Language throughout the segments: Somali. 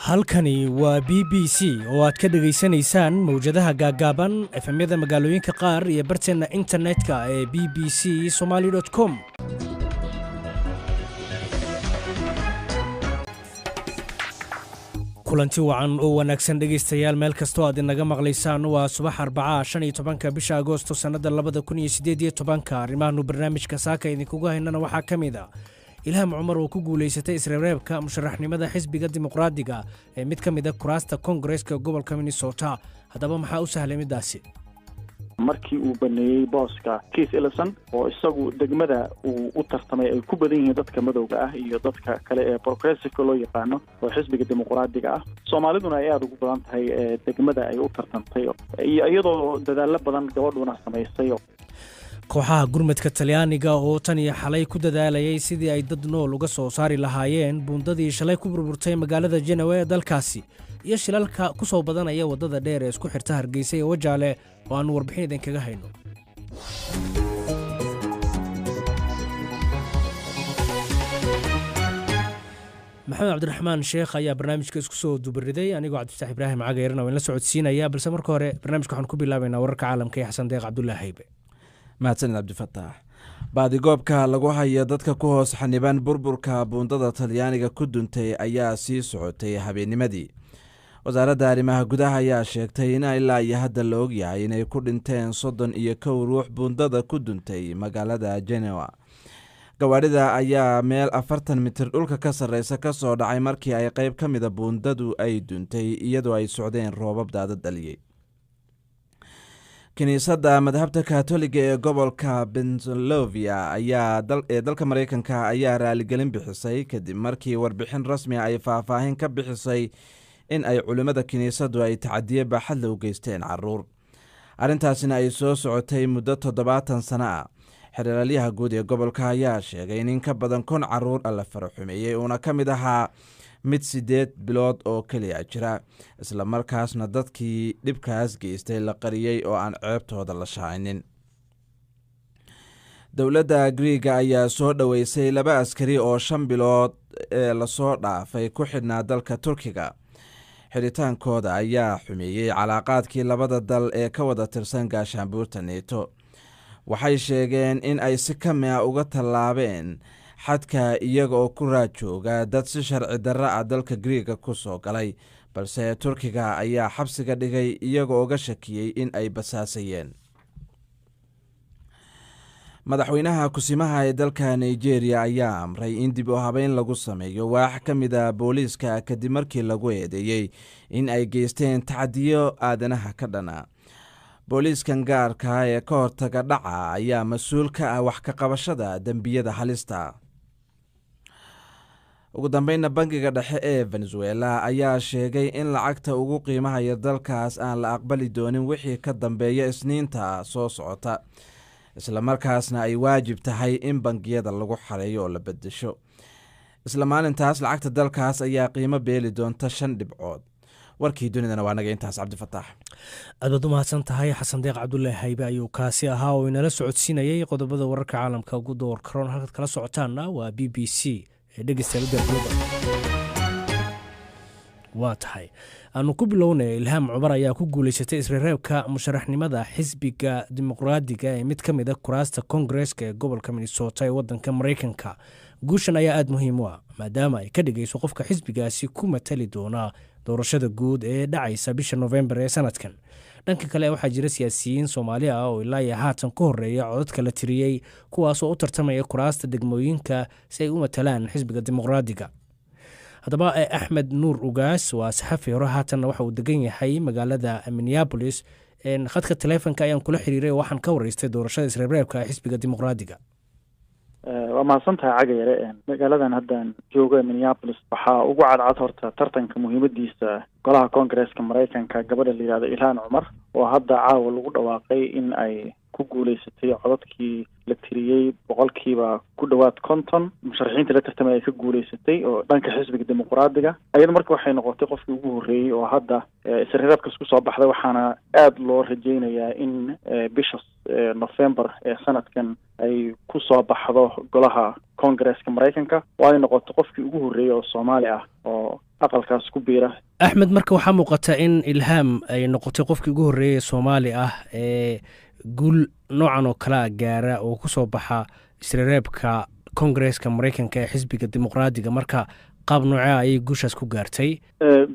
halkani waa BBC oo aad ka dhageysanaysaan mawjadaha gaagaaban efemyada magaalooyinka qaar iyo barteena internetka ee bbcsomali.com. kulanti wacan oo wanaagsan dhegeystayaal meel kastoo aad inaga maqlaysaan waa subax Arbaca 15 bisha Agoosto sanada 2018. arrimahan barnaamijka saaka idinkugu haynana waxaa kamid ah Ilham Cumar oo ku guuleysatay isreebreebka musharaxnimada xisbiga dimuqraadiga ee mid kamid ah kuraasta Kongareeska gobolka Minnesota. Hadaba maxaa u sahlay midaasi? markii uu baneeyay booska Keith Ellison oo isagu degmada uu u tartamay ay ku badan yihiin dadka madowga ah iyo dadka kale ee progressive loo yaqaano oo xisbiga dimuqraadiga ah. Soomaaliduna ay aad ugu badan tahay degmada ay u tartantay iyadoo dadaalo badan gabadhuna samaysay. kooxaha gurmadka Talyaaniga oo tan iyo xalay ku dadaalayay sidii ay dad nool uga soo saari lahaayeen buundadii shalay ku burburtay magaalada Genoa ee dalkaasi iyo shilalka ku soo badanaya wadada dheer ee isku xirta Hargeysa iyo Wajaale oo aan warbixin idin kaga hayno. maxamed cabdiraxmaan sheekh ayaa barnaamijka isku soo dubariday anigoo Cabdifataax Ibraahim Cagayrna oo la socodsiinaya balse marka hore barnaamijka waxaan ku bilaabaynaa wararka caalamka ee Xasan Deeq Cabdullaahi Haybe. mahadsanid Cabdifataax. baadigoobka lagu hayo dadka ku hoos xaniban burburka buundada Talyaaniga ku duntay ayaa sii socotay habeennimadii. wasaaradda arrimaha gudaha ayaa sheegtay in ilaa iyo hadda la og yahay inay ku dhinteen 31 ruux buundada ku duntay magaalada Genoa. gawaarida ayaa meel 40 mitir dhulka ka sarreysa ka soo dhacay markii ay qayb ka mida buundadu ay duntay iyadoo ay socdeen roobab daadad dhaliyay. kiniisadda madhabta Kaatoliga ee gobolka Pennsylvania ee dalka Mareykanka ayaa raaligelin bixisay kadib markii warbixin rasmi ay faahfaahin ka bixisay in ay culimada kiniisaddu ay tacadiye baaxad u geysteen caruur. arrintaasina ay soo socotay muddo 70 sano ah. xeraalyaha guud ee gobolka ayaa sheegay in ka badan 10 caruur la faraxumeeyay uuna ka mid ahaa mid 8 bilood oo kaliya jira, isla markaasna dadkii dhibkaas geystay la qariyay oo aan ceebtooda la shaacinin. dowladda Greega ayaa soo dhaweysay 2 askari oo 5 bilood ee la soo dhaafay ku xidhnaa dalka Turkiga. xidhitaankooda ayaa xumeeyey calaaqaadkii labada dal ee ka wada tirsan gaashaanbuurta NATO. waxay sheegeen in ay si kamia uga tallaabeen xadka iyaga oo ku raajooga dad si sharci darro ah dalka Greega ku soo galay, balse Turkiga ayaa xabsiga dhigay iyagoo uga shakiyey in ay basaasayeen. madaxweynaha kusimaha ee dalka Nigeria ayaa amray in dib u habeyn lagu sameeyo waax ka mid ah booliiska kadib markii lagu eedeeyey in ay geysteen tacadiyo aadanaha ka dhana. booliiskan gaarka ee ka hortaga dhaca ayaa mas-uul ka ah wax ka qabashada dembiyada halista. ugu dambeynna bangiga dhexe ee Venezuela ayaa sheegay in lacagta ugu qiimaha yar dalkaas aan la aqbali doonin wixii ka dambeeya Isniinta soo socota, isla markaasna ay waajib tahay in bangiyada lagu xareeyo oo la bedesho. isla maalintaas lacagta dalkaas ayaa qiimo beeli doonta 5 dhibcood. warkii dunidana waa naga intaas. Cabdifataax aad baad u mahadsan tahay. Xasan Deeq Cabdullaahi Haybe ayuu kaasi ahaa oo inala socodsiinayay qodobada wararka caalamka ugu door karoon. halkaad kala socotaanna waa BBC ee dhegeystayaal waa tahay aanu ku bilownay. Ilham Cumar ayaa ku guuleysatay isreebreebka musharaxnimada xisbiga dimuqraadiga ee mid kamid ah kuraasta Kongareeska ee gobolka Minnesota ee wadanka Mareykanka. guushan ayaa aad muhiim u ah maadaama ay ka dhigayso qofka xisbigaasi ku matali doona doorashada guud ee dhacaysa bisha November ee sanadkan. dhanka kale waxaa jira siyaasiyiin Soomaali ah oo ilaa iyo haatan ka horeeya codadka la tiriyay kuwaas oo u tartamaya kuraasta degmooyinka si ay u matalaan xisbiga dimuqraadiga. haddaba Axmed Nuur Ugaas waa saxafi hore haatanna waxa uu degan yahay magaalada Minneapolis. khadka taleefanka ayaan kula xiriiray oo waxaan ka wareystay doorashada isreebreebka xisbiga dimuqraadiga. waa mahadsantahay Cagayre. magaaladan haddaan joogo Minneapolis waxaa ugu cadcad horta tartanka muhiimadiisa golaha Kongareeska Mareykanka gabadha la yiraahdo Ilhan Cumar oo hadda caawa lagu dhawaaqay in ay ku guuleysatay codadkii la tiriyay boqolkiiba ku dhawaad 50 musharaxiinta la tartamay ay ka guuleysatay oo dhanka xisbiga dimuqraadiga. ayada markii waxay noqotay qofkii ugu horeeyay oo hadda isreebreebka isku soo baxday, waxaana aad loo rajaynayaa in bisha November ee sanadkan ay ku soo baxdo golaha Kongareeska Mareykanka oo ay noqoto qofkii ugu horeeyay oo Soomaali ah oo aqalkaas ku biira. axmed, marka waxaa muuqata in ilhaam ay noqotay qofkii ugu horreeyay soomaali ah ee guul noocan oo kalea gaara oo ku soo baxa isreereebka kongareeska maraykanka ee xisbiga dimuqraadiga. marka qaab noocea ayay guushaas ku gaartay?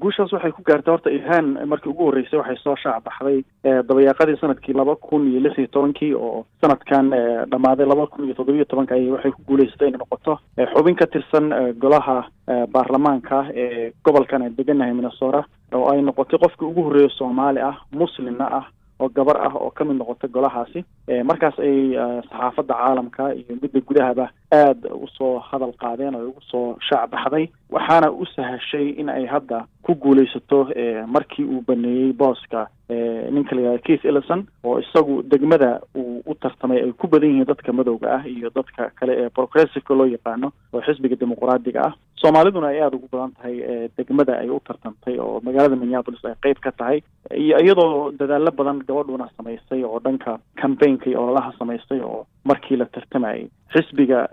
guushaas waxay ku gaartay horta ilhaan markii ugu horreysay waxay soo shaac baxday dabayaaqadii sanadkii 2016 oo sanadkan dhammaaday 2017 ayay waxay ku guuleysatay inay noqoto xubin ka tirsan golaha baarlamaanka ee gobolkan aan deganahay Minnesota, oo ay noqotay qofkii ugu horreeyay Soomaali ah, muslimna ah oo gabar ah oo ka mid noqotay golahaasi. markaas ay saxaafadda caalamka iyo midda gudahaba aad usoo hadal qaadeen oo ugu soo shaac baxday, waxaana u sahashay in ay hadda ku guulaysato markii uu baneeyey booska ninka la yidhahdo Keith Ellison, oo isagu degmada uu u tartamay ay ku badan yihiin dadka madowga ah iyo dadka kale ee progressive loo yaqaano oo xisbiga dimuqraadiga ah. Soomaaliduna ay aad ugu badan tahay degmada ay u tartantay oo magaalada Minneapolis ay qayb ka tahay, iyo iyadoo dadaalo badan gabadhuna samaysay oo dhanka campaignka iyo ololaha samaysay oo markii la tartamayay xisbiga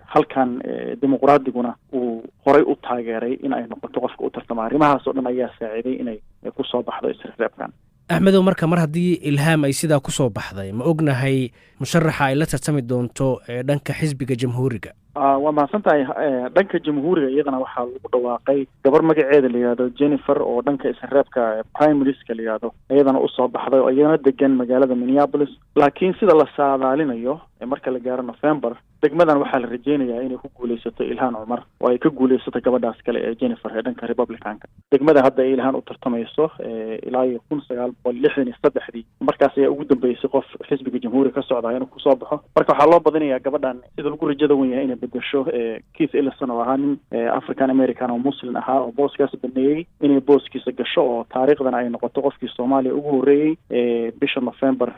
halkan dimuqraadiguna uu horay u taageeray in ay noqoto qofka u tartama. arrimahaas oo dhan ayaa saaciday inay ku soo baxdo isreebkan. axmedow, marka mar haddii ilhaam ay sidaa ku soo baxday, ma ognahay musharaxa ay la tartami doonto dhanka xisbiga jamhuuriga? waa mahadsantahay. dhanka jamhuuriga iyadana waxaa lagu dhawaaqay gabar magaceeda la yidhahdo Jennifer oo dhanka isreebka primaryska la yidhahdo iyadana usoo baxday oo iyadana degan magaalada Minneapolis. laakiin sida la saadaalinayo marka la gaaro November, degmadan waxaa la rajeynayaa inay ku guulaysato Ilhaan Cumar oo ay ka guulaysato gabadhaas kale ee Jennifer ee dhanka Republicanka. degmada hadda ay Ilhaan u tartamayso ilaa 1963 markaas ayaa ugu dambeysay qof xisbiga jamhuuriga ka socda inuu kusoo baxo. marka waxaa loo badinayaa gabadhan sida lagu rajada wan yahay inay bedesho Keith Ellison oo ahaa nin African American oo muslim ahaa oo booskaas baneeyey inay booskiisa gasho oo taariikhdan ay noqoto qofkii Soomaaliya ugu horreeyay bisha November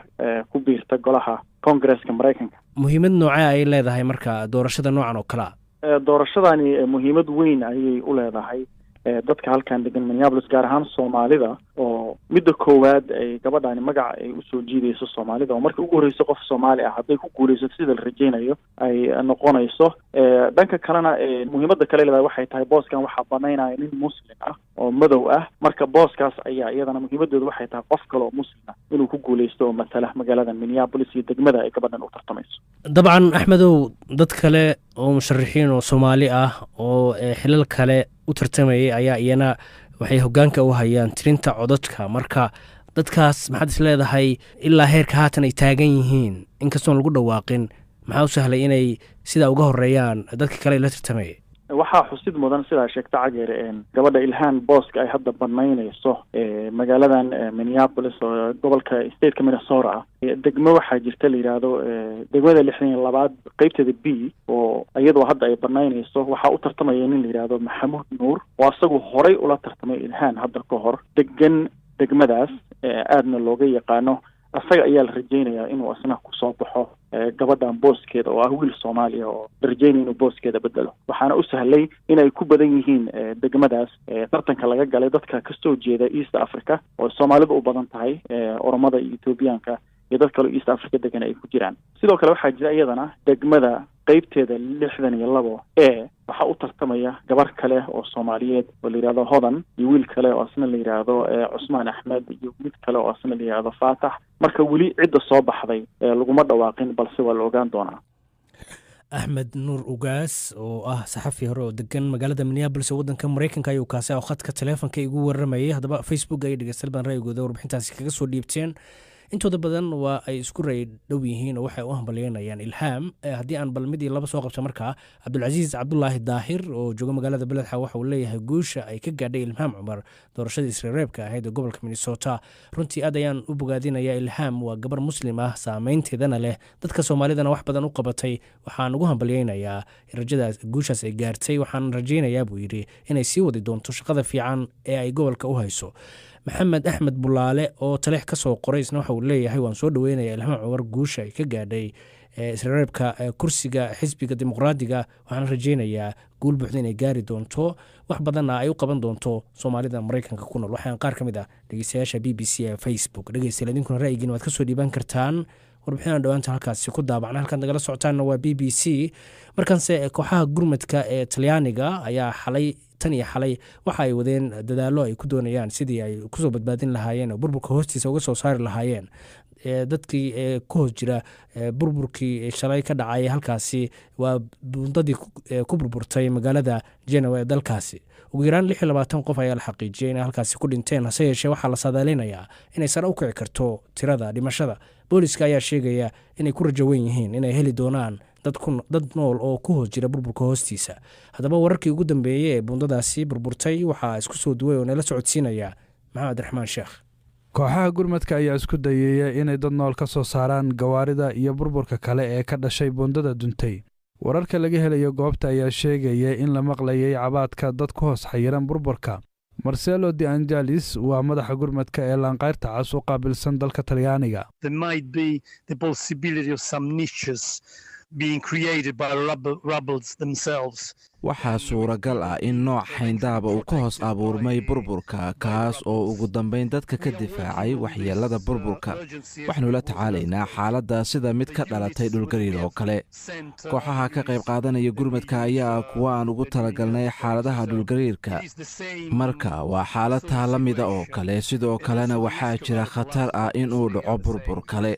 ku biirta golaha Kongareeska Maraykanka. muhiimad noocee ay leedahay marka doorashada noocan oo kale ah? doorashadani muhiimad weyn ayay u leedahay dadka halkan degan Minneapolis, gaar ahaan Soomaalida, oo midda koowaad ay gabadhani magac ay usoo jiidayso Soomaalida oo markii ugu horreysay qof Soomaali ah hadday ku guulaysato sida la rajeynayo ay noqonayso. dhanka kalena muhiimadda kale leedahay waxay tahay booskan waxaa banaynaya nin muslim ah oo madow ah. marka booskaas ayaa iyadana muhiimadeedu waxay tahay qof kale oo muslim ah inuu ku guulaysto oo matala magaalada Minneapolis iyo degmada ay gabadhan u tartamayso. dabcan axmedow, dad kale oo musharaxiin oo Soomaali ah oo xilal kale u tartamayay ayaa iyana waxay hoggaanka u hayaan tirinta codadka. marka dadkaas maxaad is leedahay ilaa heerka haatan ay taagan yihiin inkastoon lagu dhawaaqin, maxaa u sahlay inay sidaa uga horeeyaan dadka kale la tartamayay? waxaa xusid mudan sidaa sheegta cageer gabadha Ilhaan booska ay hadda banaynayso magaaladan Minneapolis oo gobolka stateka Minnesota ah. degmo waxaa jirta la yidhaahdo degmada 62 qaybteeda B oo iyadoo hadda ay banaynayso waxaa u tartamaya nin la yidhaahdo Maxamuud Nuur oo asagu horay ula tartamay Ilhaan hadda ka hor degan degmadaas aadna looga yaqaano. asaga ayaa la rajeynayaa inuu asna kusoo baxo gabadhan booskeeda oo ah wiil Soomaaliya oo la rajeynaya inuu booskeeda bedelo. waxaana u sahlay inay ku badan yihiin degmadaas tartanka laga galay dadka kasoo jeeda East Africa oo Soomaalidu u badan tahay, Oromada iyo Ethiopianka iyo dad kale East Africa degan ay ku jiraan. sidoo kale waxaa jira iyadana degmada qaybteeda 62 waxaa u tartamaya gabar kale oo Soomaaliyeed oo la yidhaahdo Hodan iyo wiil kale oo asna la yidhaahdo Cusmaan Axmed iyo mid kale oo asna la yidhaahdo Faatax. marka weli cidda soo baxday laguma dhawaaqin, balse waa la ogaan doonaa. axmed nuur ugaas oo ah saxafi hore oo degan magaalada Minneapolis oo waddanka Maraykanka ayuu kaasi oo khadka taleefanka igu waramayay. haddaba Facebook ay dhegeystayaal badan ra'yigooda warbixintaasi kaga soo dhiibteen. intooda badan waa ay isku ray dhow yihiin oo waxay u hambalyeynayaan Ilhaam. haddii aan bal mid iyo laba soo qabto markaa, Cabdulcasiis Cabdulaahi Daahir oo jooga magaalada Beledxa waxa uu leeyahay guusha ay ka gaadhay Ilhaam Cumar doorashadii isreereebka ahayd ee gobolka Minnesota. runtii aad ayaan u bogaadinayaa. Ilhaam waa gabar muslim ah, saameynteedana leh, dadka Soomaalidana wax badan u qabatay. waxaan ugu hambalyeynayaa rajadaas guushaas ay gaartay. waxaan rajeynayaa buu yidhi inay sii wadi doonto shaqada fiican ee ay gobolka u hayso. maxamed axmed bulaale oo taleex ka soo qoray isna waxa uu leeyahay waan soo dhaweynayaa Ilhaan Cumar guusha ay ka gaadhay isreereebka kursiga xisbiga dimuqraadiga. waxaan rajeynayaa guul buuxda inay gaari doonto, wax badanna ay u qaban doonto Soomaalida Maraykanka ku nool. waxaan qaar ka mid ah dhegeystayaasha BBC ee Facebook. dhegeystayaal idinkuna ra'yigiina waad ka soo dhiiban kartaan warbixinaan dhawaanta halkaasi ku daabacna. halkaan nagala socotaanna waa BBC. markaanse kooxaha gurmadka ee Talyaaniga ayaa xalay tan iyo xalay waxa ay wadeen dadaallo ay ku doonayaan sidii ay kusoo badbaadin lahaayeen oo burburka hoostiisa uga soo saari lahaayeen dadkii ku hoos jira burburkii shalay ka dhacay halkaasi. waa buundadii ku burburtay magaalada Genoa ee dalkaasi. ugu yaraan 26 qof ayaa la xaqiijiyay inay halkaasi ku dhinteen, hase yeeshee waxaa la saadaalinayaa inay sare u kici karto tirada dhimashada. booliska ayaa sheegaya inay ku rajo weyn yihiin inay heli doonaan dad nool oo ku hoos jira burburka hoostiisa. haddaba wararkii ugu dambeeyey ee buundadaasi burburtay waxaa isku soo duway oo nala socodsiinaya maxamed raxmaan sheekh. kooxaha gurmadka ayaa isku dayaya inay dad nool ka soo saaraan gawaarida iyo burburka kale ee ka dhashay buundada duntay. wararka laga helayo goobta ayaa sheegaya in la maqlayay cabaadka dad ku hoos xayiran burburka. Marcelo De Angelis waa madaxa gurmadka ee laanqayrta cas u qaabilsan dalka Talyaaniga. waxaa suuragal ah in nooc xayndaaba uu ka hoos abuurmay burburka, kaas oo ugu dambayn dadka ka difaacay waxyeelada burburka. waxaanu la tacaalaynaa xaaladda sida mid ka dhalatay dhulgariir oo kale. kooxaha ka qayb qaadanaya gurmadka ayaa kuwa aan ugu talagalnay xaaladaha dhulgariirka. marka waa xaalad taa la mida oo kale, sidoo kalena waxaa jira khatar ah in uu dhaco burbur kale.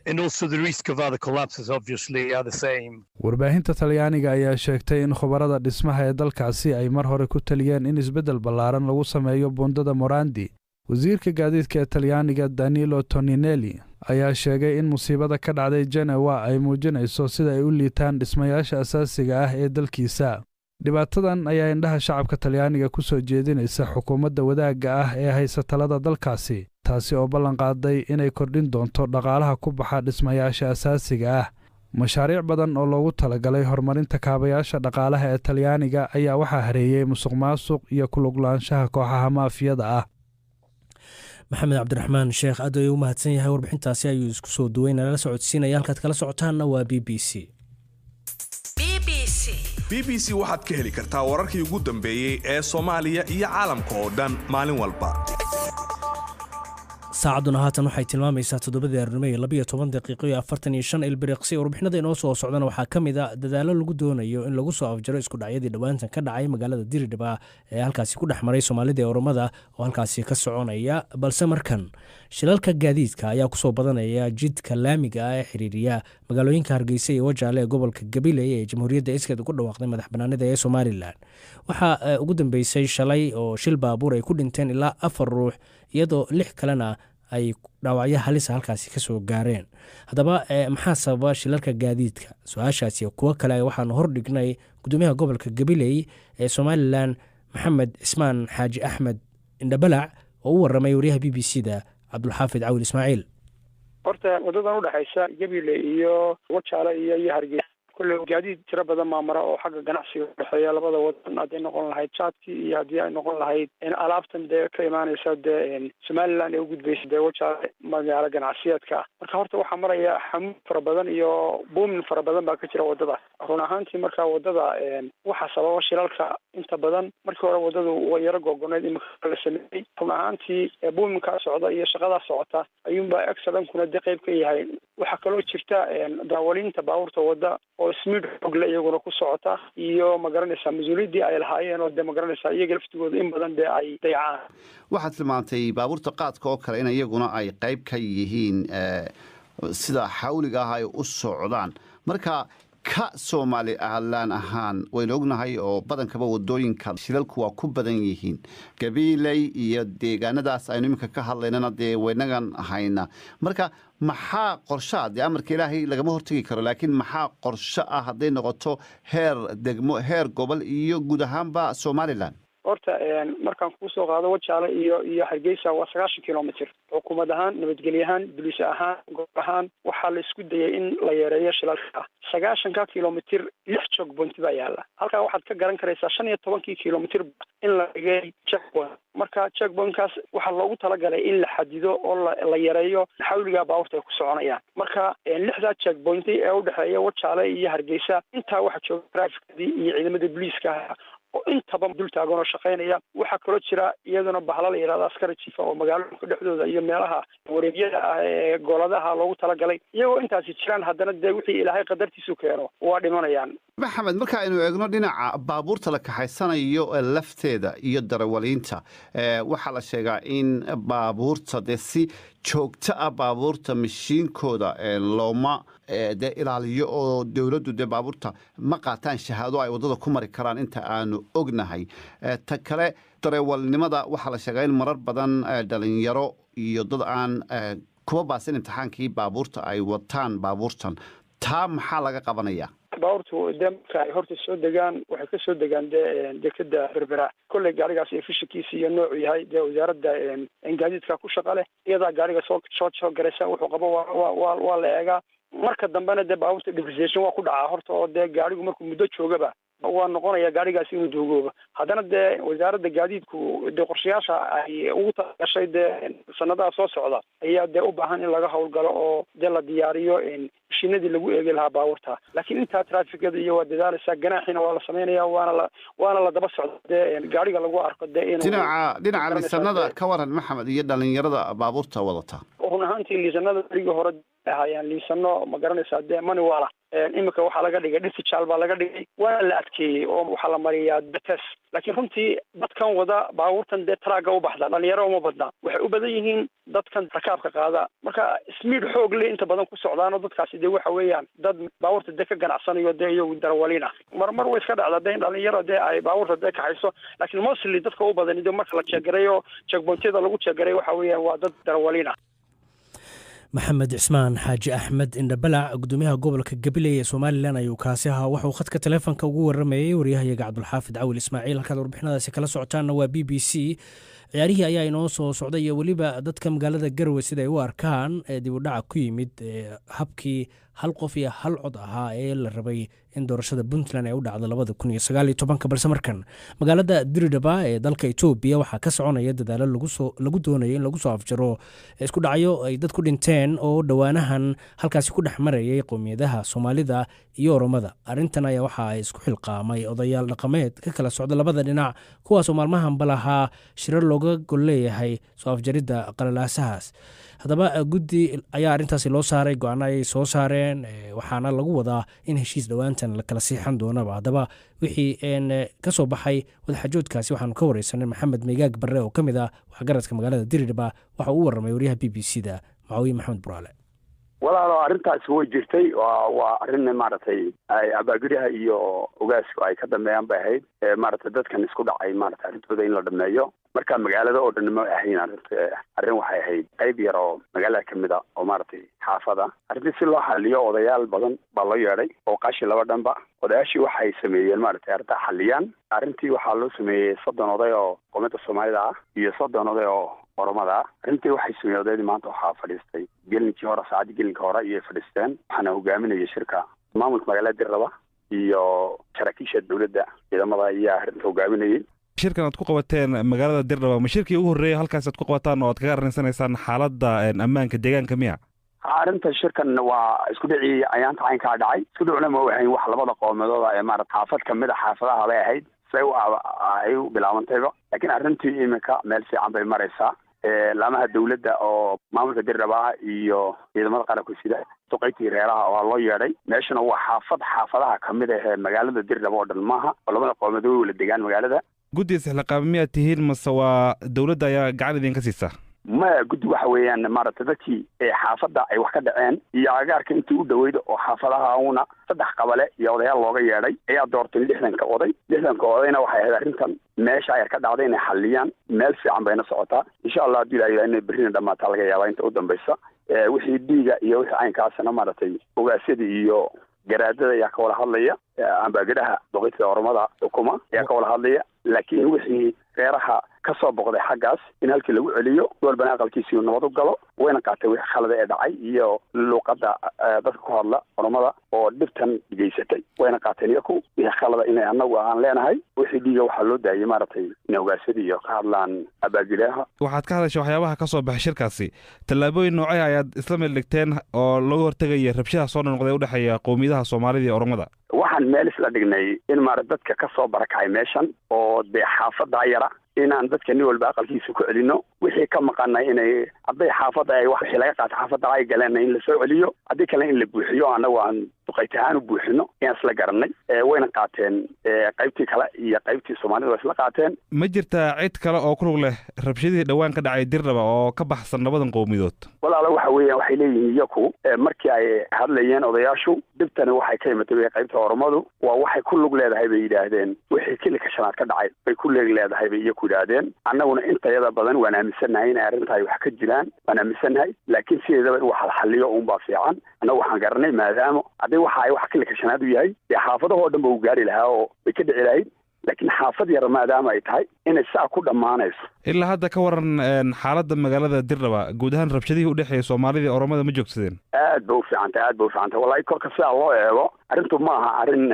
warbaahinta Talyaaniga ayaa sheegtay in khubarada dhismaha ee dalkaasi ay mar hore ku taliyeen in isbeddel ballaaran lagu sameeyo buundada Morandi. wasiirka gaadiidka ee Talyaaniga Danilo Toninelli ayaa sheegay in musiibada ka dhacday Genoa ay muujinayso sida ay u liitaan dhismayaasha asaasiga ah ee dalkiisa. dhibaatadan ayaa indhaha shacabka Talyaaniga ku soo jeedinaysa xukuumadda wadaagga ah ee haysta talada dalkaasi, taasi oo ballan qaaday inay kordhin doonto dhaqaalaha ku baxa dhismayaasha asaasiga ah. mashaariic badan oo loogu talagalay horumarinta kaabayaasha dhaqaalaha ee Talyaaniga ayaa waxaa hareeyay musuqmaasuq iyo ku lug lahaanshaha kooxaha maafiyada ah. maxamed cabdiraxmaan sheekh aad ayuu u mahadsan yahay. warbixintaasi ayuu isku soo duway nala socodsiinaya. halkaad kala socotaanna waa BBC. BBC waxaad ka heli kartaa wararkii ugu dambeeyey ee Soomaaliya iyo caalamka oo dhan maalin walba. saacaduna haatan waxay tilmaamaysaa 7:12:45 ilbiriqsi. warbixinada inoo soo socdana waxaa ka mid a dadaalo lagu doonayo in lagu soo afjaro isku dhacyadii dhowaantan ka dhacay magaalada Diridhaba ee halkaasi ku dhex maray Soomaalida ee Oromada oo halkaasi ka soconaya. balse markan shilalka gaadiidka ayaa kusoo badanaya jidka laamiga ah ee xiriiriya magaalooyinka Hargeysa iyo Wajaale ee gobolka Gabiley ee Jamhuuriyadda Iskeed ugu dhawaaqday madaxbanaanida ee Somaliland. waxaa ugu dambeysay shalay oo shil baabuur ay ku dhinteen ilaa 4 ruux iyadoo 6 kalena ay dhaawacyo halis halkaasi ka soo gaareen. haddaba maxaa sababa shilalka gaadiidka? su-aashaasi kuwa kale waxaanu hordhignay gudoomiyaha gobolka Gabiley ee Somaliland Maxamed Ismaan Xaaji Axmed Indhabalac oo u waramay wariyaha BBC-da Cabdulxaafid Cawil Ismaaciil. horta wadadan u dhaxaysa Gabiley iyo Wajaale iyo Hargeysa kullu gaadiid tiro badan maamara oo xagga ganacsiga u dhaxeeya labada wadan haday noqon lahayd jaadkii iyo hadii ay noqon lahayd in alaabtan ka imaanaysa Somaliland ee u gudbaysa Wajaale magaalo ganacsiyeedka. marka horta waxa maraya xamuul fara badan iyo boomin fara badan baa ka jira wadada. run ahaantii marka wadada waxa sababa shilalka inta badan markii hore wadadu way yara gogoneed in la sameeyay. run ahaantii boominka socda iyo shaqada socota ayuunba excellent-kuna qayb ka yahay. waxa kaloo jirta daawalinta baabuurta wada oo smid ogle iyaguna ku socota iyo magaranaysa masuuliyadii ay lahaayeen oo magaranaysa iyaga laftigooda in badan ay dayacaan. waxaad tilmaantay baabuurta qaadka oo kale in iyaguna ay qayb ka yihiin sida xawliga ah ay u socdaan. marka ka Somaliland ahaan waynu ognahay oo badankaba wadooyinka shilalku waa ku badan yihiin. Gabiley iyo deegaanadaas aynu iminka ka hadlaynana dee waynagan hayna. marka maxaa qorshaad amarka Ilaahay lagama hortagi karo, laakiin maxaa qorshe ah haday noqoto heer degmo heer gobol iyo guud ahaanba Somaliland? horta markaan ku soo qaado Wajaale iyo Hargeysa waa 90 kilomitir. xukuumad ahaan, nabadgelyo ahaan, booliis ahaan, goob ahaan waxaa la isku dayay in la yareeyo shilalka. 90 kilomitir 6 checkpoint baa yaala. halka waxaad ka garan karaysaa 15 kilomitir in la dhigay checkpoint. marka checkpointkaas waxaa loogu talagalay in la xadido oo la yareeyo xawliga baabuurta ay ku soconayaan. marka 6 checkpoint ee u dhaxeeya Wajaale iyo Hargeysa inta waxa jooga trafficadii iyo ciidamada booliiska oo intaba dul taagan oo shaqaynaya waxaa kaloo jira iyaduna bahla la yidhahdo askari jifa oo magaalooyinka dhexdooda iyo meelaha wareegyada ah ee gooladaha loogu talagalay iyagoo intaasi jiraan haddana dee wixii ilaahay qadartiisu keeno waa dhimanayaan. maxamed, marka aynu eegno dhinaca baabuurta la kaxaysanayo lafteeda iyo darawaliinta, waxaa la sheegaa in baabuurta dee si joogto ah baabuurta mashiinkooda looma dee ilaaliyo oo dowladdu dee baabuurta ma qaataan shahaado ay waddada ku mari karaan inta aanu ognahay. ta kale darawalnimada waxaa la sheegaa in marar badan dhalinyaro iyo dad aan kuba baasin imtixaankii baabuurta ay wataan baabuurtan. taa maxaa laga qabanaya? baabuurtu dee marka ay horta soo degaan waxay ka soo degaan dee dekeda berbera kolley gaarigaas iyo fishikiisa iyo noocu yahay dee wasaaradda gaadiidka ku shaqa leh iyadaa gaariga soo garaysa wuxuu qabo waa la eegaa. marka dambena dee baabuurta depreciation waa ku dhacaa horta oo dee gaarigu markuu muddo joogaba waa noqonaya gaarigaasi inuu duugooba. haddana dee wasaaradda gaadiidku dee qorshayaasha ay ugu talagashay dee sanadaha soo socda ayaa dee u baahan in laga howlgalo oo dee la diyaariyo mashiinadii lagu eegi lahaa baabuurta. laakiin intaa traafikada iyo waa dadaalaysaa, ganaaxina waa la samaynaya waana la daba socda dee gaariga lagu arko dee inuu dhinaca liisanada ka waran maxamed iyo dhalinyarada baabuurta wadata. run ahaantii liisanada berigii hore ahayaan liisano ma garanaysaa dee manuala imika waxaa laga dhigay digital baa laga dhigay waana la adkeeyey oo waxaa la mariyaa betes. laakiin runtii dadkan wada baabuurtan dee traaga u baxda dhalinyaro uma badna, waxay u badan yihiin dadkan rakaabka qaada. marka smiid xoog le inta badan ku socdaan oo dadkaasi dee waxa weeyaan dad baabuurta dee ka ganacsanayo dee iyagu darawaliin ah. mar way iska dhacda dee in dhalinyaro dee ay baabuurta dee kaxayso, laakiin mostly dadka u badan dee marka la jeegareeyo checkpointyada lagu jeegareeyo waxa weeyaan waa dad darawaliin ah. maxamed cismaan xaaji axmed indhabalac gudoomiyaha gobolka gabiley ee somalilan ayuu kaasi ahaa. waxauu khadka taleefonka ugu waramayey waryahayaga cabdulxaafid cawil ismaaciil. halkaad warbixinadaasi kala socotaanna waa b b c. ciyaarihii ayaa inoo soo socday iyo weliba dadka magaalada garowe sida ay u arkaan dib u dhaca ku yimid habkii hal qof iyo hal cod ahaa ee la rabay in doorashada puntland ay u dhacdo 2019 balse markan magaalada diridhaba ee dalka etoobiya waxaa ka soconaya dadaalo lagu doonaya in lagu soo afjaro isku dhacyo ay dad ku dhinteen oo dhowaanahan halkaasi ku dhex marayay qowmiyadaha soomaalida iyo oromada. arrintan ayaa waxa ay isku xilqaamay odayaal dhaqameed ka kala socda labada dhinac kuwaasoo maalmahanba lahaa shirar looga gol leeyahay soo afjaridda qalalaasahaas. haddaba guddi ayaa arrintaasi loo saaray, go-aano ayay soo saareen, waxaana lagu wadaa in heshiis dhowaantan la kala siixan doonaba. haddaba wixii ka soo baxay wadaxajoodkaasi waxaanu ka wareysanay maxamed meegaag barre oo ka mid ah waxgaradka magaalada diridhaba. waxa uu u warramay waryaha b b c da macaawiye maxamed buraale. walaalo arrintaasi way jirtay, waa arrin maaragtay abaagiraha iyo ogaasku ay ka dambeeyaan bay ahayd. maaragtay dadkan isku dhacay maaragtay arrintooda in la dhameeyo. marka magaalada oo dhan ma ahayn arrin waxay ahayd qayb yar oo magaalada ka mid a oo maaragtay xaafada. arrintii si loo xaliyo odayaal badan baa loo yeedhay oo qaashi laba dhanba. odayaashii waxay sameeyeen maaragtay arrintaa xaliyaan. arrintii waxaa loo sameeyey 30 oday oo qowmiyadda soomaalida ah iyo 30 oday oo oromada. arrintii waxay sameeyeen odaydii maanta waxaa fadhiistay gelinkii hore, saacadii gelinka hore ayay fadhiisteen. waxaana hogaaminaya shirka maamulka magaalada diriraba iyo saraakiisha dowladda ciidamada ayaa arrinta hogaaminayay. shirkan aad ku qabateen magaalada dirdhaba ma shirkii ugu horreeyay halkaas aad ku qabataan oo aad kaga arrinsanaysaan xaaladda ammaanka deegaanka miya? arrinta shirkan waa isku dhicii ayaanta caynkaa dhacay. isku dhicuna ma ahayn wax labada qowmiyadooda ee maarata xaafad ka mid a xaafadaha bay ahayd say ay u bilaabantayba. laakiin arrintii iminka meel fiican bay maraysaa. laamaha dowladda oo maamulka dirdhaba iyo ciidamada qaranka sida duqeydtii reeraha waa loo yeedhay. meeshana waa xaafadaha ka mid ah magaalada dirdhaba oo dhan maaha oo labada qowmiyad way wala degaan magaalada. guddi isxilqaame miyaad tihiin mase waa dowladda ayaa gacan idinka siisa? maya, guddi waxa weeyaan maaragtay dadkii xaafadda ay wax ka dhaceen iyo agaarka intii u dhaweyda oo xaafadaha una 3 qabale iyo odayaal looga yeedhay ayaa doortay 60 oday. 60 odayna waxay ahayd arrintan meesha ay ka dhacday inay xaliyaan. meel fiican bayna socotaa. insha allah haddii ilaahay inay berrina dhammaataa laga yaabaa inta u dambaysa. wixii dhiiga iyo wixii caynkaasna maaragtay ogaasyada iyo garaadada ayaa ka wada hadlaya. ambaagadaha duqeydka oromada xukuma ayaa ka wada hadlaya. laakiin wixii reeraha ka soo boqday xaggaas in halkii lagu celiyo walbana aqalkiisii nabad u galo wayna qaatay wixii khalad ee dhacay iyo luuqadda dadka ku hadla oromada oo dhibtan geysatay wayna qaateen iyaku wixii khalada inay annagu aan leenahay wixii dhiiga waxaa loo daayay maaragtay inay ogaasadii iyo ka hadlaan abaagilaha. waxaad ka hadashay waxyaabaha ka soo baxay shirkaasi tallaabooyin noocee ayaad isla meel dhigteen oo lagu hortegaya rabshadaha soo noqday u dhexeeya qowmiyadaha soomaalida iyo oromada? waxaan meel isla dhignay in maaragta dadka ka soo barakacay meeshan oo dee xaafaddaa yara inaan dadka nin walba aqalkiisa ku celino wixii ka maqanay inay hadday xaafadda ay wixii laga qaato xaafadda ay galeen in la soo celiyo haddii kale in la buuxiyo annagu aan duqayti ahaan u buuxino ayaan isla garanay wayna qaateen qaybtii kale iyo qaybtii soomaalida waa isla qaateen. ma jirtaa cid kale oo ku lug leh rabshadihii dhowaan ka dhacay Dirdhaba oo ka baxsan labadan qowmiyadood? walaalo waxa weeyaan waxay leeyihiin iyaku markii ay hadlayeen odayaashu dhibtani waxay ka imatay qaybta oromadu waa waxay ku lug leedahay bay yidhaahdeen wixii kilika shanaad ka dhacay bay ku lug leedahay bay iyaku yidhaahdeen annaguna intayada badan waan aaminsanahay inay arrintahay wax ka jiraan waan aaminsanahay laakiin sideedaba in wax la xalliyo uunbaa fiican annagu waxaan garanay maadaama haddii waxa ay wax kilika shanaad u yahay dee xaafadahoo dhan ba uu gaari lahaa oo way ka dhici lahayd laakiin xaafad yar maadaama ay tahay inay saa ku dhammaanayso. ilaa hadda ka waran xaaladda magaalada Dirdhaba guud ahaan rabshadihii u dhexeeya soomaalida iyo oromada ma joogsadeen? aad ba u fiicantay aad ba u fiicantay wallahi korka sidaa loo eego arrintu ma aha arrin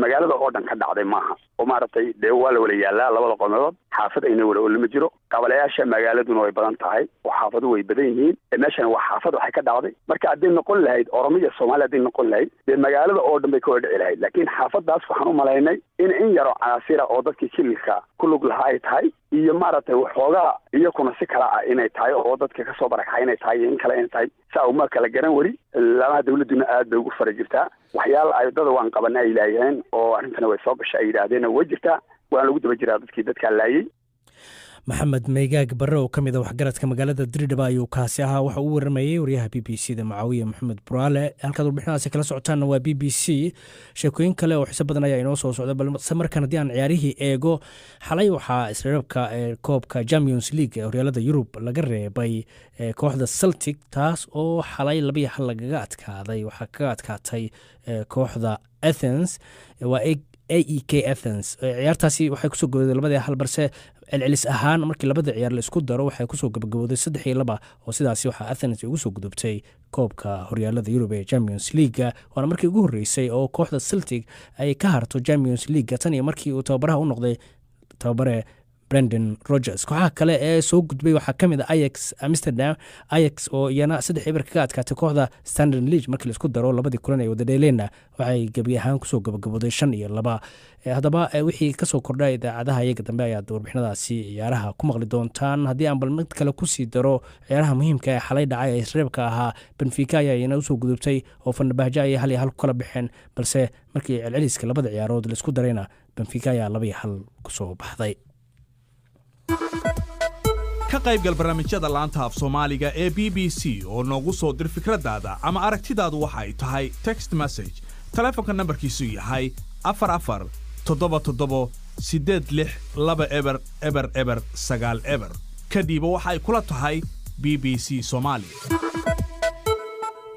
magaalada oo dhan ka dhacday maaha oo maaragtay dee waa la wala yaallaa labada qomadood xaafad ayna wala olama jiro qabalayaasha magaaladuna way badan tahay oo xaafadu way badan yihiin meeshan waa xaafad waxay ka dhacday marka hadday noqon lahayd oromiya soomaaliya hadday noqon lahayd dee magaalada oo dhan bay ka wada dhici lahayd laakiin xaafadaas waxaan u malaynay in yaro canaasira oo dadkii kililka ku lug lahaa ay tahay iyo maaragtay waxoogaa iyakuna si kala ah inay tahay oo dadka ka soo barakacay inay tahay iyo in kale inay tahay saa uma kala garan weli laamaha dawladduna aad bay ugu fara jirtaa waxyaala ay dada waan qabanay ay laayeen oo arrintana way soo gashay ay yidhaahdeen way jirtaa waan lagu daba jiraa dadkii dadkaa laayay. maxamed maygaag barre oo ka mid a waxgaradka magaalada Dirdhaba ayuu kaasi ahaa waxa uu waramayey waryaha b b c da Macaawiye Maxamed Buraale halkaad warbixinaasi kala socotaanna waa b b c sheekooyin kale oo xiiso badan ayaa inoo soo socda balse markan haddii aan ciyaarihii eego xalay waxaa isreebka koobka Champions League ee horyaalada Yurub laga reebay kooxda Celtic taas oo xalay 2-1 lagaga adkaaday waxaa kaga adkaatay kooxda Athens waa AEK Athens ciyaartaasi waxay kusoo gabagabowday 2-1 balse celcelis ahaan markii labada ciyaar la isku daro waxay kusoo gabagabowday 3-2 oo sidaasi waxaa Athens ugu soo gudubtay koobka horyaalada Yurub ee Champions League waana markii ugu horeysay oo kooxda Celtic ay ka harto Champions League tan iyo markii uu tababaraha u noqday tababare Brendan Rodgers. kooxaha kale ee soo gudbay waxaa ka mid ah Ajax Amsterdam Ajax oo iyana 3-1 kaga adkaatay kooxda Standard Liège markii la isku daro labadii kulan ay wada dheeleenna waxay gabi ahaan kusoo gabagabowday 5-2 haddaba wixii ka soo kordhay idaacadaha iyaga dambe ayaad warbixinadaasi ciyaaraha ku maqli doontaan haddii aan bal mid kale kusii daro ciyaaraha muhiimka ee xalay dhacay ee isreebka ahaa Benfica ayaa iyana usoo gudubtay oo Fenerbahce ay 1-1 ku kala baxeen balse markii celceliska labada ciyaarood la isku darayna Benfica ayaa 2-1 kusoo baxday. ka qaybgal barnaamijyada laanta af Soomaaliga ee BBC oo noogu soo dir fikradaada ama aragtidaadu waxa ay tahay text message telefonka nambarkiisu yahay 4477862000 kadiba waxa ay kula tahay BBC Soomaali.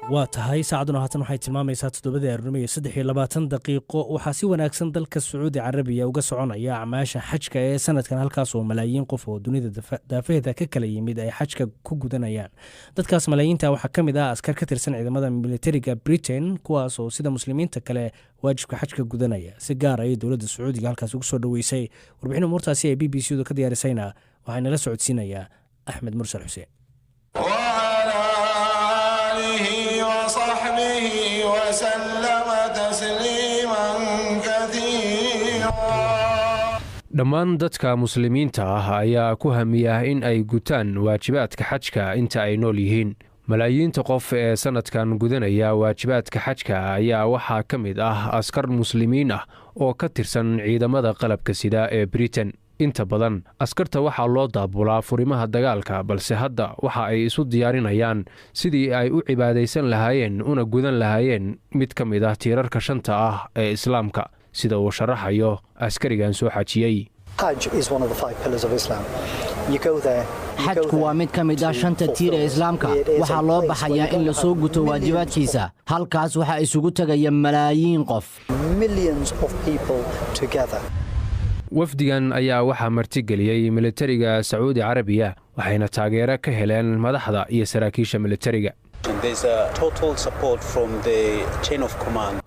waa tahay saacaduna haatan waxay tilmaamaysaa 7:23 daqiiqo waxaa si wanaagsan dalka Sacuudi Carabiya uga soconaya acmaasha xajka ee sanadkan halkaas oo malaayiin qof oo dunida daafaheeda ka kala yimid ay xajka ku gudanayaan dadkaas malaayiinta waxaa ka mid ah askar ka tirsan ciidamada militariga Britain kuwaas oo sida muslimiinta kale waajibka xajka gudanaya si gaar ah dowladda Sacuudiga halkaas ugu soo dhaweysay warbixin umurtaasi ee BBC du ka diyaarisayna waxay nala socodsiinaya Axmed Mursal Xuseen dhammaan dadka muslimiinta ah ayaa ku hamiya in ay gutaan waajibaadka xajka inta ay nool yihiin malaayiinta qof ee sanadkan gudanaya waajibaadka xajka ayaa waxaa ka mid ah askar muslimiin ah oo ka tirsan ciidamada qalabka sida ee Britain inta badan askarta waxaa loo daabulaa furimaha dagaalka balse hadda waxa ay isu diyaarinayaan sidii ay u cibaadaysan lahaayeen una gudan lahaayeen mid ka mid ah tiirarka shanta ah ee islaamka sida uu sharaxayo askarigan soo xajiyey. xajku waa mid ka mid ah shanta tiir ee islaamka waxaa loo baxayaa in la soo guto waajibaadkiisa halkaas waxaa isugu tegaya malaayiin qof. wafdigan ayaa waxaa martigeliyey militariga sacuudi carabiya waxayna taageero ka heleen madaxda iyo saraakiisha militariga.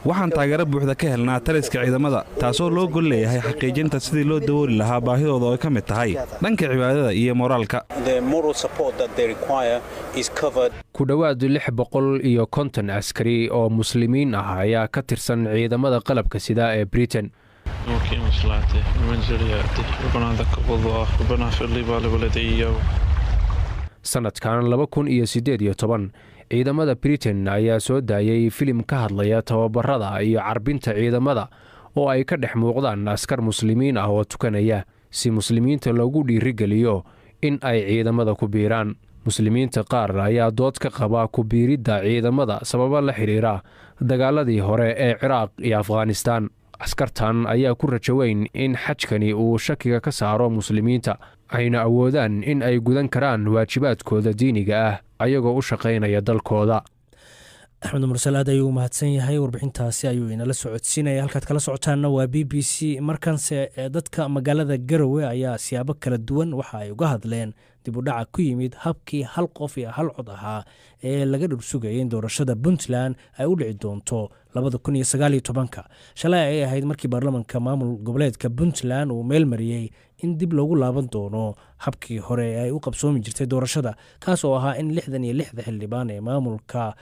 waxaan taageero buuxda ka helnaa taliska ciidamada taasoo loo gol leeyahay xaqiijinta sidii loo dabooli lahaa baahidooda oo ay ka mid tahay dhanka cibaadada iyo moraalka. ku dhowaad 650 askari oo muslimiin ah ayaa ka tirsan ciidamada qalabka sida ee Britain. sanadkan 2018 ciidamada Britain ayaa soo daayay filim ka hadlaya tababarada iyo carbinta ciidamada oo ay ka dhex muuqdaan askar muslimiin ah oo tukanaya si muslimiinta loogu dhiirigeliyo in ay ciidamada ku biiraan. muslimiinta qaar ayaa dood ka qaba ku biiridda ciidamada sababo la xiriira dagaaladii hore ee Ciraaq iyo Afghanistan. askartan ayaa ku rajo weyn in xajkani uu shakiga ka saaro muslimiinta ayna awoodaan in ay gudan karaan waajibaadkooda diiniga ah ayagoo u shaqaynaya dalkooda. axmed mursal aad ayuu mahadsan yahay warbixintaasi ayuu inala socodsiinaya. halkaad kala socotaanna waa BBC. markanse dadka magaalada Garowe ayaa siyaabo kala duwan waxa ay uga hadleen dib u dhaca ku yimid habkii hal qof iyo hal cod ahaa ee laga dhursugayay in doorashada Puntland ay u dhici doonto 2019. shalay ay ahayd markii baarlamaanka maamul goboleedka Puntland uu meel mariyay in dib loogu laaban doono habkii hore ay u qabsoomi jirtay doorashada kaas oo ahaa in 66 xildhibaan ee maamulka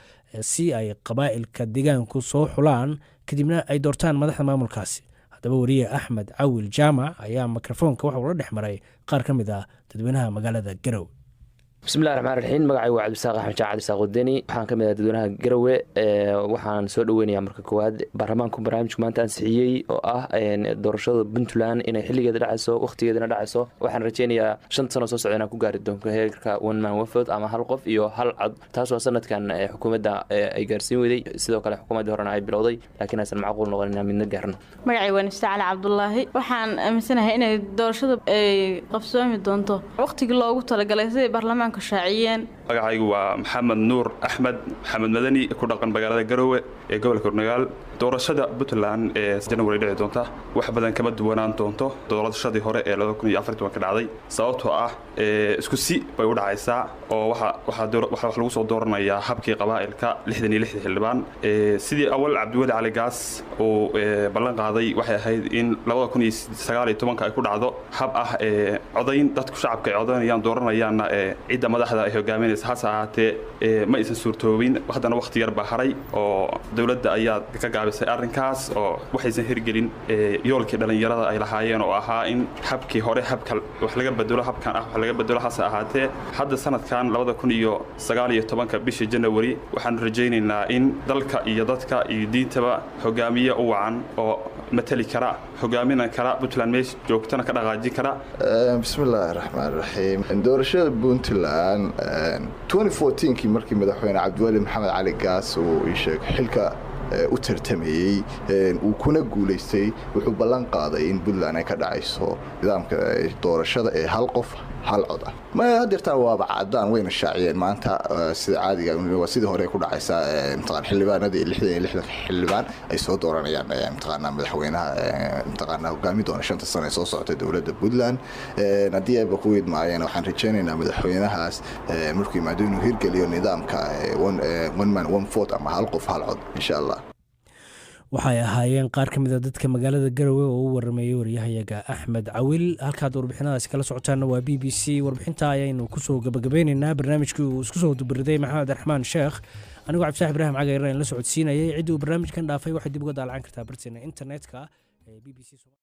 si ay qabaa'ilka deegaanku soo xulaan kadibna ay doortaan madaxda maamulkaasi. haddaba wariye Axmed Cawil Jaamac ayaa mikrofoonka waxa uu la dhex maray qaar ka mid ah dadweynaha magaalada Garowe. bismillahi raxmaani raxiim magacaygu waa cabdisaaq axmed jaac cabdisaaq wadani waxaan ka mid ah dadweynaha Garowe waxaan soo dhaweynayaa marka koowaad baarlamaanku barnaamijku maanta ansixiyey oo ah doorashada Puntland inay xilligeeda dhacayso waqtigeedana dhacayso. waxaan rajeynayaa 5 sano soo socda inaan ku gaari doono heerka one man one vote ama hal qof iyo hal cod taas oo sanadkan xukuumadda ay gaarsiin weyday sidoo kale xukuumadda horena ay bilowday laakiin aysan macquul noqon inaan midna gaarno. magacaygu waa Nistacali Cabdullaahi waxaan aaminsanahay inay doorashada ay qabsoomi doonto waqtigii loogu talagalay sidii baarlamaanka magacaygu waa maxamed nuur axmed maxamed madani ku dhaqan magaalada Garowe ee gobolka Nagaal. doorashada Puntland ee January dhici doonta wax badan kama duwanaan doonto doorashadii hore ee 2014 ka dhacday sababtoo ah isku si bay u dhacaysaa oo waxa lagu soo dooranayaa habkii qabaa'ilka 66 xildhibaan sidii awal Cabdiwali Cali Gaas oo ballan qaaday waxay ahayd in 2019 ay ku dhacdo hab ah codayn dadku shacabka ay codaynayaan dooranayaan cidda madaxda ay hogaaminaysa hase ahaatee ma aysan suurtoobin haddana waqti yar baa haray oo dowladda ayaa ka gaabisay arrinkaas oo waxaysan hirgelin yoolkii dhalinyarada ay lahaayeen oo ahaa in habkii hore habka wax laga bedelo habkan ah wax laga bedelo hase ahaatee hadda sanadkan 2019 bishii January waxaan rajaynaynaa in dalka iyo dadka iyo diintaba hogaamiye u wacan oo matali kara hogaamin kara Puntland meesh joogtana ka dhaqaajin kara. bismillaahir rahmaanir rahiim doorashada Puntland 2014 markii madaxweyne Cabdiwali Maxamed Cali Gaas uu sheegay xilka u tartamayay uu kuna guuleystay wuxuu ballan qaaday in Puntland ay ka dhacayso nidaamka doorashada ee hal qof hal cod ah. ma hadirtaa waaba cadaan wayna shaaciyeen maanta sida caadiga ah sidii hore ku dhacaysa imtixaan xildhibaanadii 66 xildhibaan ay soo dooranayaan imtixaanka madaxweynaha imtixaanka hogaamiye doona 5 sano soo socota dawladda Puntland. hadii ay ku idmaayeen waxaan rajaynaynaa madaxweynahaas markii maadaama uu hirgeliyo nidaamka one man one vote ama hal qof hal cod insha Allah. waxay ahaayeen qaar ka mid ah dadka magaalada Garowe oo u waramayay wariyahayaga Axmed Cawil. halkaad warbixinadaasi kala socotaana waa BBC. warbixinta ayaynu ku soo gabagabeynaynaa barnaamijkii uu isku soo dubriday Maxamed Raxmaan Sheekh anigoo Cabdisaaq Ibraahim Cagayr la socodsiinayay. cidii uu barnaamijkan dhaafay waxay dib uga daalacaan kartaa barteena internetka ee BBC.